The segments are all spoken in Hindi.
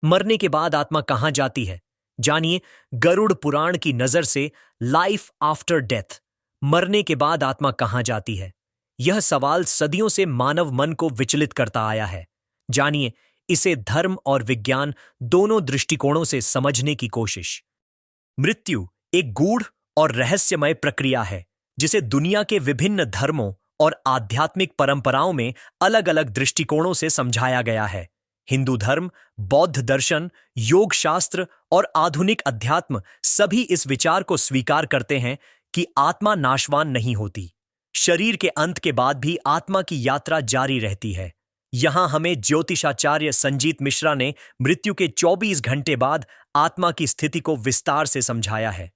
मरने के बाद आत्मा कहां जाती है? जानिए गरुड़ पुराण की नजर से लाइफ आफ्टर डेथ। मरने के बाद आत्मा कहां जाती है? यह सवाल सदियों से मानव मन को विचलित करता आया है। जानिए इसे धर्म और विज्ञान दोनों दृष्टिकोणों से समझने की कोशिश। मृत्यु एक गूढ़ और रहस्यमय प्रक्रिया है जिसे दुनिया के विभिन्न धर्मों और आध्यात्मिक परंपराओं में अलग अलग दृष्टिकोणों से समझाया गया है। हिंदू धर्म, बौद्ध दर्शन, योग शास्त्र और आधुनिक अध्यात्म सभी इस विचार को स्वीकार करते हैं कि आत्मा नाशवान नहीं होती। शरीर के अंत के बाद भी आत्मा की यात्रा जारी रहती है। यहां हमें ज्योतिषाचार्य संजीत मिश्रा ने मृत्यु के 24 घंटे बाद आत्मा की स्थिति को विस्तार से समझाया है।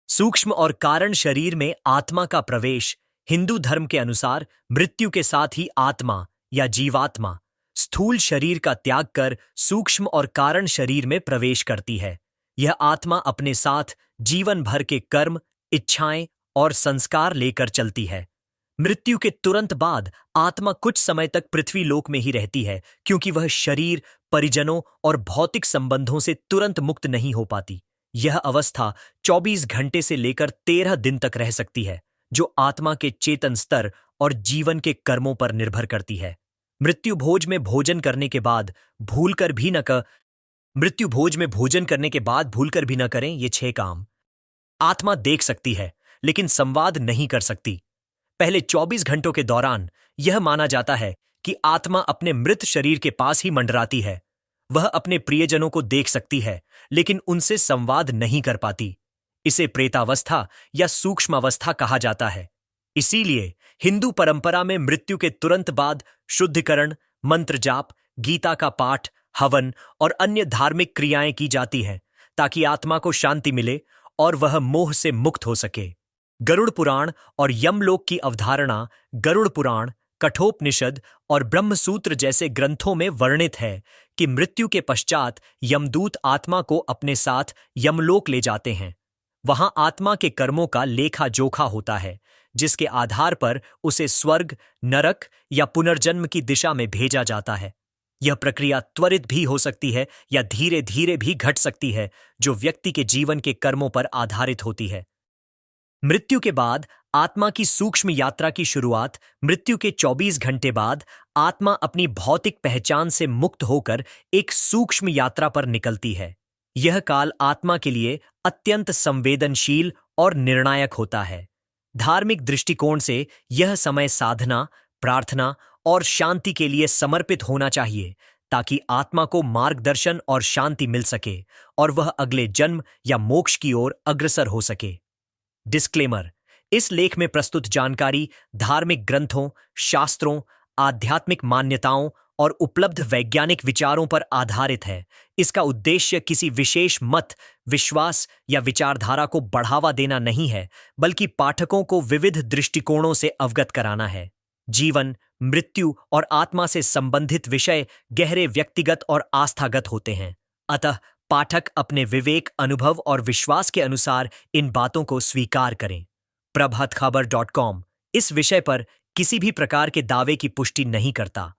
सूक्ष्म और कारण शरीर में आत्मा का प्रवेश। हिंदू धर्म के अनुसार मृत्यु के साथ ही आत्मा या जीवात्मा स्थूल शरीर का त्याग कर सूक्ष्म और कारण शरीर में प्रवेश करती है। यह आत्मा अपने साथ जीवन भर के कर्म, इच्छाएं और संस्कार लेकर चलती है। मृत्यु के तुरंत बाद आत्मा कुछ समय तक पृथ्वी लोक में ही रहती है, क्योंकि वह शरीर, परिजनों और भौतिक संबंधों से तुरंत मुक्त नहीं हो पाती। यह अवस्था 24 घंटे से लेकर 13 दिन तक रह सकती है, जो आत्मा के चेतन स्तर और जीवन के कर्मों पर निर्भर करती है। मृत्यु भोज में भोजन करने के बाद भूलकर भी न करें ये 6 काम। आत्मा देख सकती है लेकिन संवाद नहीं कर सकती। पहले 24 घंटों के दौरान यह माना जाता है कि आत्मा अपने मृत शरीर के पास ही मंडराती है। वह अपने प्रियजनों को देख सकती है लेकिन उनसे संवाद नहीं कर पाती। इसे प्रेतावस्था या सूक्ष्मावस्था कहा जाता है। इसीलिए हिंदू परंपरा में मृत्यु के तुरंत बाद शुद्धिकरण, मंत्र जाप, गीता का पाठ, हवन और अन्य धार्मिक क्रियाएं की जाती हैं ताकि आत्मा को शांति मिले और वह मोह से मुक्त हो सके। गरुड़ पुराण और यमलोक की अवधारणा गरुड़ पुराण, कठोपनिषद और ब्रह्मसूत्र जैसे ग्रंथों में वर्णित है कि मृत्यु के पश्चात यमदूत आत्मा को अपने साथ यमलोक ले जाते हैं। वहां आत्मा के कर्मों का लेखा जोखा होता है, जिसके आधार पर उसे स्वर्ग, नरक या पुनर्जन्म की दिशा में भेजा जाता है। यह प्रक्रिया त्वरित भी हो सकती है या धीरे धीरे भी घट सकती है, जो व्यक्ति के जीवन के कर्मों पर आधारित होती है। मृत्यु के बाद आत्मा की सूक्ष्म यात्रा की शुरुआत। मृत्यु के 24 घंटे बाद आत्मा अपनी भौतिक पहचान से मुक्त होकर एक सूक्ष्म यात्रा पर निकलती है। यह काल आत्मा के लिए अत्यंत संवेदनशील और निर्णायक होता है। धार्मिक दृष्टिकोण से यह समय साधना, प्रार्थना और शांति के लिए समर्पित होना चाहिए, ताकि आत्मा को मार्गदर्शन और शांति मिल सके और वह अगले जन्म या मोक्ष की ओर अग्रसर हो सके। डिस्क्लेमर: इस लेख में प्रस्तुत जानकारी धार्मिक ग्रंथों, शास्त्रों, आध्यात्मिक मान्यताओं और उपलब्ध वैज्ञानिक विचारों पर आधारित है। इसका उद्देश्य किसी विशेष मत, विश्वास या विचारधारा को बढ़ावा देना नहीं है, बल्कि पाठकों को विविध दृष्टिकोणों से अवगत कराना है। जीवन, मृत्यु और आत्मा से संबंधित विषय गहरे व्यक्तिगत और आस्थागत होते हैं। अतः पाठक अपने विवेक, अनुभव और विश्वास के अनुसार इन बातों को स्वीकार करें। प्रभातखबर.com इस विषय पर किसी भी प्रकार के दावे की पुष्टि नहीं करता।